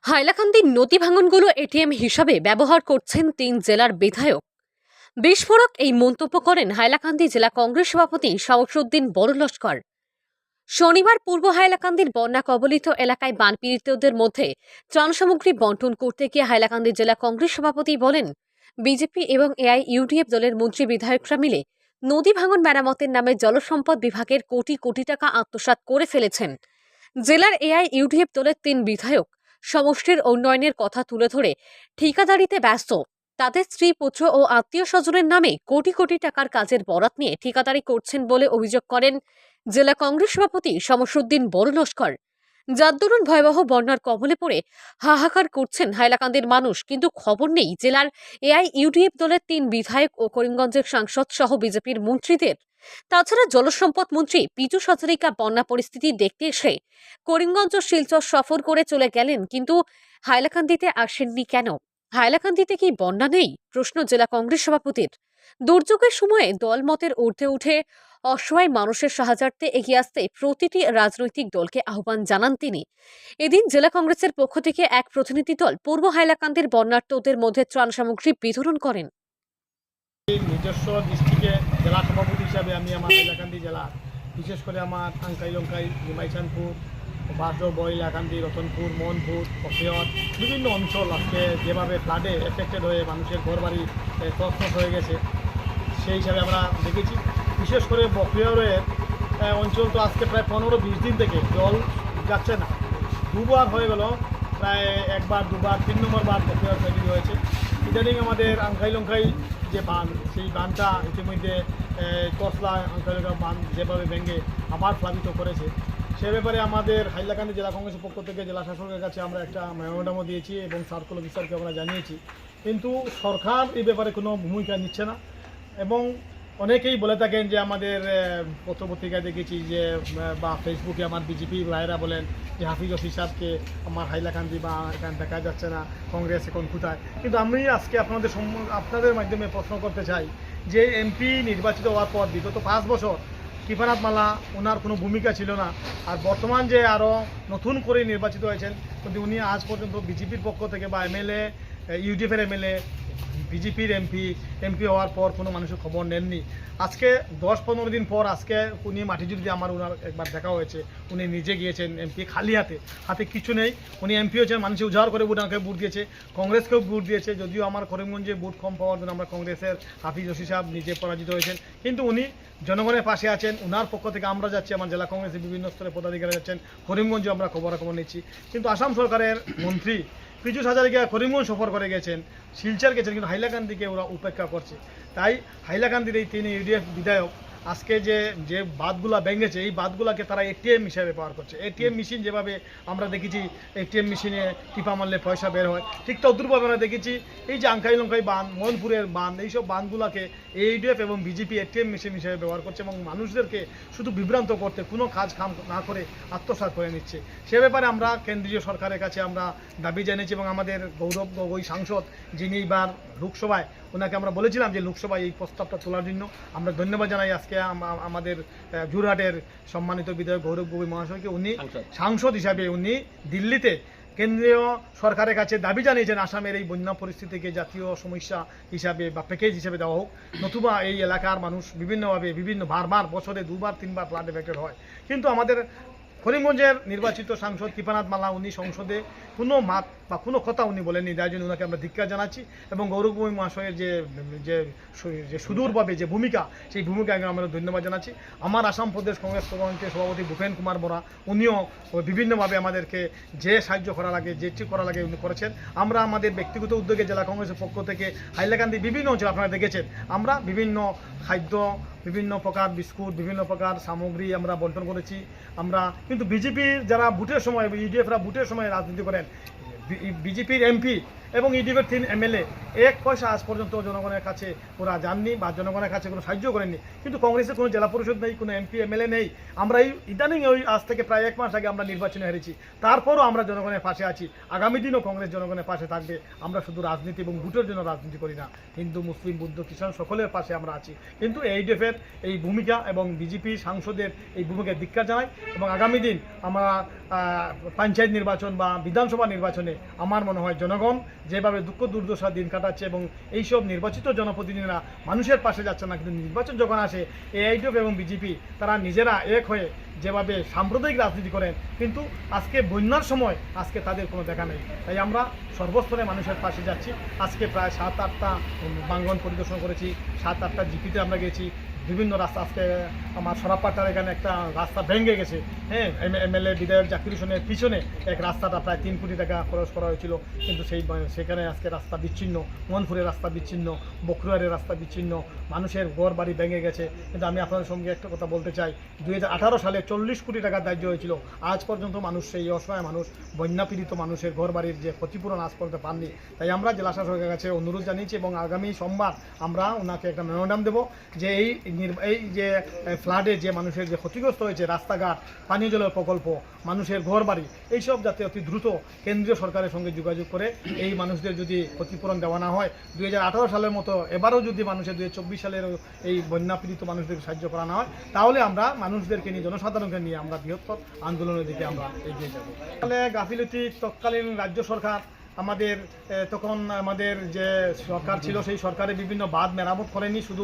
হাইলাকান্দির নদী ভাঙনগুলো এটিএম হিসাবে ব্যবহার করছেন ৩ জেলার বিধায়ক। বিস্ফোরক এই মন্তব্য করেন হাইলাকান্দি জেলা কংগ্রেস সভাপতি শামসুদ্দিন বড়লস্কর। শনিবার পূর্ব হাইলাকান্দির বন্যা কবলিত এলাকায় বানপীড়িতদের মধ্যে ত্রাণ সামগ্রী বন্টন করতে গিয়ে হাইলাকান্দি জেলা কংগ্রেস সভাপতি বলেন, বিজেপি এবং এআইইউডিএফ দলের মন্ত্রী বিধায়করা মিলে নদী ভাঙন মেরামতের নামে জলসম্পদ বিভাগের কোটি কোটি টাকা আত্মসাৎ করে ফেলেছেন। জেলার এআইইউডিএফ দলের ৩ বিধায়ক সমষ্টির উন্নয়নের কথা তুলে ধরে ঠিকাদারিতে ব্যস্ত। তাদের স্ত্রী, পুত্র ও আত্মীয় স্বজনের নামে কোটি কোটি টাকার কাজের বরাত নিয়ে ঠিকাদারি করছেন বলে অভিযোগ করেন জেলা কংগ্রেস সভাপতি শামসুদ্দিন বড়লস্কর। যার দরুন ভয়াবহ বন্যার কবলে পড়ে হাহাকার করছেন হাইলাকান্দির মানুষ, কিন্তু খবর নেই জেলার এআইইউডিএফ দলের ৩ বিধায়ক ও করিমগঞ্জের সাংসদ সহ বিজেপির মন্ত্রীদের। তাছাড়া জলসম্পদ মন্ত্রী পীযূষ হাজারিকা বন্যা পরিস্থিতি দেখতে এসে করিমগঞ্জ ও শিলচর সফর করে চলে গেলেন, কিন্তু হাইলাকান্দিতে আসেননি কেন? হাইলাকান্দিতে কি বন্যা নেই? প্রশ্ন জেলা কংগ্রেস সভাপতির। দুর্যোগের সময়ে দলমতের ঊর্ধ্বে উঠে অসহায় মানুষের সাহায্যার্থে এগিয়ে আসতে প্রতিটি রাজনৈতিক দলকে আহ্বান জানান তিনি। এদিন জেলা কংগ্রেসের পক্ষ থেকে এক প্রতিনিধি দল পূর্ব হাইলাকান্দির বন্যার্তদের মধ্যে ত্রাণ সামগ্রী বিতরণ করেন। নিজস্ব ডিস্ট্রিক্টে জেলা সভাপতি হিসাবে আমি আমার হাইলাকান্দি জেলা, বিশেষ করে আমার আংকাই লঙ্কাই, নিমাইচানপুর, বাসো, বইলাকান্দি, রতনপুর, মোহনপুর, কফিয়ত বিভিন্ন অঞ্চল আজকে যেভাবে ফ্লাডে এফেক্টেড হয়ে মানুষের ঘরবাড়ি তছনছ হয়ে গেছে, সেই হিসাবে আমরা দেখেছি। বিশেষ করে বকরিয়ারের অঞ্চল তো আজকে প্রায় 15-20 দিন থেকে জল যাচ্ছে না। দুবার হয়ে গেল, প্রায় একবার, দুবার, 3 নম্বর বার বকরিয়ার তৈরি হয়েছে। ইদানিং আমাদের আংকাই লঙ্কাই যে বাঁধ, সেই বাঁধটা ইতিমধ্যে কসলা আংকাইলঙ্কা বাঁধ যেভাবে ভেঙে আবার প্লাবিত করেছে, সে ব্যাপারে আমাদের হাইলাকান্দি জেলা কংগ্রেসের পক্ষ থেকে জেলা শাসকের কাছে আমরা একটা মেমোরান্ডামও দিয়েছি এবং সার্কুল অফিসারকে আমরা জানিয়েছি, কিন্তু সরকার এই ব্যাপারে কোনো ভূমিকা নিচ্ছে না। এবং অনেকেই বলে থাকেন যে আমাদের পত্রপত্রিকায় দেখেছি যে, বা ফেসবুকে আমার বিজেপি ভাইয়েরা বলেন যে হাফিজ অফিস সাহেবকে আমার হাইলাকান্দি বা এখানে দেখা যাচ্ছে না, কংগ্রেস এখন কোথায়। কিন্তু আমি আজকে আপনাদের মাধ্যমে প্রশ্ন করতে চাই যে এমপি নির্বাচিত হওয়ার পর বিগত 5 বছর কৃপানাথ মাল্লা, ওনার কোনো ভূমিকা ছিল না। আর বর্তমান যে আরও নতুন করে নির্বাচিত হয়েছেন, কিন্তু উনি আজ পর্যন্ত বিজেপির পক্ষ থেকে বা এমএলএ, ইউডিএফের এমএলএ, বিজেপির এমপি হওয়ার পর কোনো মানুষের খবর নেননি। আজকে 10-15 দিন পর আজকে উনি মাটিজুড়ি দিয়ে ওনার একবার দেখা হয়েছে, উনি নিজে গিয়েছেন এমপি খালি হাতে কিছু নেই। উনি এমপি হয়েছেন, মানুষের উজাড় করে ওনাকে ভোট দিয়েছে, কংগ্রেসকেও ভোট দিয়েছে। যদিও আমার করিমগঞ্জে ভোট কম পাওয়ার জন্য আমরা কংগ্রেসের হাফিজ ওসি সাহেব নিজে পরাজিত হয়েছেন, কিন্তু উনি জনগণের পাশে আছেন। ওনার পক্ষ থেকে আমরা যাচ্ছি, আমার জেলা কংগ্রেসের বিভিন্ন স্তরে পদাধিকারী যাচ্ছেন, করিমগঞ্জে আমরা খবর নিচ্ছি। কিন্তু আসাম সরকারের মন্ত্রী পীযূষ হাজারিকা করিমগঞ্জ সফর করে গেছেন, শিলচর গেছেন, কিন্তু হাইলাকান্দিকে ওরা উপেক্ষা করছে। তাই হাইলাকান্দির এই 3 ইউডিএফ বিধায়ক আজকে যে বাঁধগুলা ভেঙেছে, এই বাঁধগুলাকে তারা এটিএম হিসাবে ব্যবহার করছে। এটিএম মেশিন যেভাবে আমরা দেখেছি এটিএম মেশিনে টিপা মারলে পয়সা বের হয়, ঠিক তদ্রুপভাবে আমরা দেখেছি এই যে আংকাই লঙ্কাই বাঁধ, মোহনপুরের বাঁধ, এইসব বাঁধগুলাকে এইডিএফ এবং বিজেপি এটিএম মেশিন হিসেবে ব্যবহার করছে এবং মানুষদেরকে শুধু বিভ্রান্ত করতে, কোনো কাজ কাম না করে আত্মসাৎ করে নিচ্ছে। সে ব্যাপারে আমরা কেন্দ্রীয় সরকারের কাছে আমরা দাবি জানিয়েছি এবং আমাদের গৌরব গগৈ সাংসদ, যিনি এবার লোকসভায়, ওনাকে আমরা বলেছিলাম যে লোকসভায় এই প্রস্তাবটা তোলার জন্য। আমরা ধন্যবাদ জানাই আজকে আমাদের যোরহাটের সম্মানিত বিধায়ক গৌরব গগৈ মহাশয়কে। উনি সাংসদ হিসাবে উনি দিল্লিতে কেন্দ্রীয় সরকারের কাছে দাবি জানিয়েছেন আসামের এই বন্যা পরিস্থিতিকে জাতীয় সমস্যা হিসাবে বা প্যাকেজ হিসেবে দেওয়া হোক, নতুবা এই এলাকার মানুষ বিভিন্নভাবে বারবার বছরে 2-3বার ফ্লাড এফেক্টেড হয়। কিন্তু আমাদের করিমগঞ্জের নির্বাচিত সাংসদ কৃপানাথ মাল্লা, উনি সংসদে কোনো মাত বা কোনো কথা উনি বলেননি, যার জন্য ওনাকে আমরা ধিক্কার জানাচ্ছি। এবং গৌরব গগৈ মহাশয়ের যে সুদূরভাবে যে ভূমিকা, সেই ভূমিকাকে আমরা ধন্যবাদ জানাচ্ছি। আমার আসাম প্রদেশ কংগ্রেস কমিটির সভাপতি ভূপেন কুমার বরা, উনিও বিভিন্নভাবে আমাদেরকে যে সাহায্য করা লাগে, যেটি করা লাগে উনি করেছেন। আমরা আমাদের ব্যক্তিগত উদ্যোগে জেলা কংগ্রেসের পক্ষ থেকে হাইলাকান্দি বিভিন্ন অঞ্চল আপনারা দেখেছেন, আমরা বিভিন্ন খাদ্য, বিভিন্ন প্রকার বিস্কুট, বিভিন্ন প্রকার সামগ্রী আমরা বন্টন করেছি। আমরা কিন্তু বিজেপির যারা ভোটের সময়, ইউডিএফরা ভোটের সময় রাজনীতি করেন, বিজেপির এমপি এবং ইউডিএফের 3 এমএলএ 1 পয়সা আজ পর্যন্ত জনগণের কাছে ওরা যাননি বা জনগণের কাছে কোনো সাহায্য করেননি। কিন্তু কংগ্রেসের কোনো জেলা পরিষদ নেই, কোনো এমপি এমএলএ নেই। আমরা এই ইদানিং ওই আজ থেকে প্রায় 1 মাস আগে আমরা নির্বাচনে হেরেছি, তারপরও আমরা জনগণের পাশে আছি। আগামী দিনও কংগ্রেস জনগণের পাশে থাকবে। আমরা শুধু রাজনীতি এবং ভোটের জন্য রাজনীতি করি না, হিন্দু মুসলিম বৌদ্ধ খ্রিস্টান সকলের পাশে আমরা আছি। কিন্তু এইডিএফের এই ভূমিকা এবং বিজেপি সাংসদের এই ভূমিকায় ধিক্কার জানাই এবং আগামী দিন আমরা পঞ্চায়েত নির্বাচন বা বিধানসভা নির্বাচনে আমার মনে হয় জনগণ যেভাবে দুঃখ দুর্দশা দিন কাটাচ্ছে এবং এইসব নির্বাচিত জনপ্রতিনিধিরা মানুষের পাশে যাচ্ছে না, কিন্তু নির্বাচন যখন আসে এইডিএফ এবং বিজেপি তারা নিজেরা এক হয়ে যেভাবে সাম্প্রদায়িক রাজনীতি করেন, কিন্তু আজকে বন্যার সময় আজকে তাদের কোনো দেখা নেই। তাই আমরা সর্বস্তরে মানুষের পাশে যাচ্ছি। আজকে প্রায় 7-8টা বাঙ্গন পরিদর্শন করেছি, 7-8টা জিপিতে আমরা গেছি। বিভিন্ন রাস্তা আজকে আমার সরাপাট্টার এখানে একটা রাস্তা ভেঙে গেছে, হ্যাঁ, এমএলএ বিধায়ক জাকির হোসেনের পিছনে এক রাস্তাটা প্রায় 3 কোটি টাকা খরচ করা হয়েছিল, কিন্তু সেখানে আজকে রাস্তা বিচ্ছিন্ন, মনপুরের রাস্তা বিচ্ছিন্ন, বখরুয়ারের রাস্তা বিচ্ছিন্ন, মানুষের ঘর বাড়ি ভেঙে গেছে। কিন্তু আমি আপনাদের সঙ্গে একটা কথা বলতে চাই, 2018 সালে 40 কোটি টাকা ধার্য হয়েছিল, আজ পর্যন্ত মানুষ, সেই অসহায় মানুষ, বন্যাপীড়িত মানুষের ঘর বাড়ির যে ক্ষতিপূরণ আজ পর্যন্ত পাননি। তাই আমরা জেলা শাসকের কাছে অনুরোধ জানিয়েছি এবং আগামী সোমবার আমরা ওনাকে একটা মেমোরান্ডাম দেবো যে এই যে ফ্লাডে যে মানুষের যে ক্ষতিগ্রস্ত হয়েছে, রাস্তাঘাট, পানীয় জলের প্রকল্প, মানুষের ঘর বাড়ি, এইসব যাতে অতি দ্রুত কেন্দ্রীয় সরকারের সঙ্গে যোগাযোগ করে এই মানুষদের যদি ক্ষতিপূরণ দেওয়া না হয়, 2018 সালের মতো এবারও যদি মানুষের 2024 সালের এই বন্যাপীড়িত মানুষদেরকে সাহায্য করা না হয়, তাহলে আমরা মানুষদেরকে নিয়ে, জনসাধারণকে নিয়ে আমরা বৃহত্তর আন্দোলনের দিকে আমরা এগিয়ে যাব। তাহলে গাফিলতি তৎকালীন রাজ্য সরকার আমাদের তখন আমাদের যে সরকার ছিল সেই সরকারে বিভিন্ন বাঁধ মেরামত করেনি, শুধু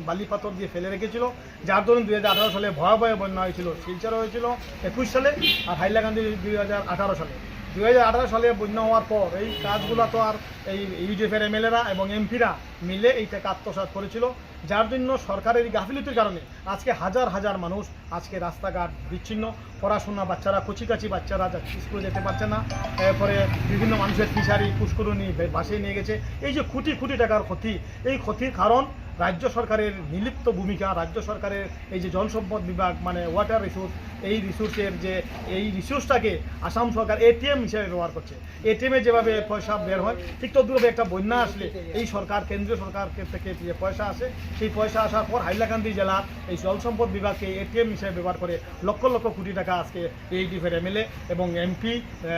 বালি পাথর দিয়ে ফেলে রেখেছিল, যার দরুন 2018 সালে ভয়াবহ বন্যা হয়েছিল। শিলচর হয়েছিল 21 সালে আর হাইলাকান্দি 2018 সালে। 2018 সালে বন্যা হওয়ার পর এই কাজগুলো তো আর এই ইউডিএফের এমএলএরা এবং এমপিরা মিলে এই টাকা আত্মসাৎ করেছিল, যার জন্য সরকারের গাফিলতির কারণে আজকে হাজার হাজার মানুষ আজকে রাস্তাঘাট বিচ্ছিন্ন, পড়াশোনা বাচ্চারা, কচিকাচি বাচ্চারা স্কুলে যেতে পারছে না, এরপরে বিভিন্ন মানুষের ফিশারি পুষ্করণী ভাসিয়ে নিয়ে গেছে। এই যে কোটি কোটি টাকার ক্ষতি, এই ক্ষতির কারণ রাজ্য সরকারের নিলিপ্ত ভূমিকা, রাজ্য সরকারের এই যে জল সম্পদ বিভাগ মানে ওয়াটার রিসোর্স, এই রিসোর্সের যে এই রিসোর্সটাকে আসাম সরকার এটিএম হিসেবে ব্যবহার করছে। এটিএমে যেভাবে পয়সা বের হয়, ঠিক তদ্রুপে একটা বন্যা আসলে এই সরকার, কেন্দ্রীয় সরকার থেকে যে পয়সা আসে, সেই পয়সা আসার পর হাইলাকান্দি জেলার এই জল সম্পদ বিভাগকে এটিএম হিসেবে ব্যবহার করে লক্ষ লক্ষ কোটি টাকা আজকে এইডিএফের এমএলএ এবং এমপি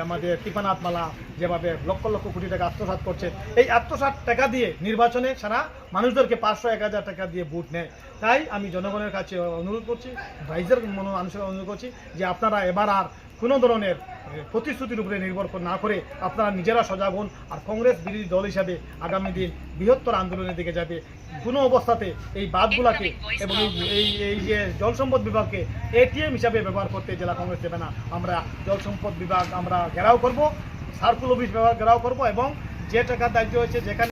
আমাদের কৃপানাথ মালা যেভাবে লক্ষ লক্ষ কোটি টাকা আত্মসাৎ করছে, এই আত্মসাৎ টাকা দিয়ে নির্বাচনে সারা মানুষদেরকে 500-1000 টাকা দিয়ে ভোট নেয়। তাই আমি জনগণের কাছে অনুরোধ করছি, ভাইজের মানুষের অনুরোধ করছি যে আপনারা এবার আর কোনো ধরনের প্রতিশ্রুতির উপরে নির্ভর না করে আপনারা নিজেরা সজাগ হন। আর কংগ্রেস বিরোধী দল হিসাবে আগামী দিন বৃহত্তর আন্দোলনের দিকে যাবে। কোনো অবস্থাতে এই বাঁধগুলাকে এবং এই যে জল সম্পদ বিভাগকে এটিএম হিসাবে ব্যবহার করতে জেলা কংগ্রেস দেবে না। আমরা জল সম্পদ বিভাগ আমরা ঘেরাও করব, সার্কুল অফিস ঘেরাও করব এবং যে টাকা দায়িত্ব হয়েছে যেখানে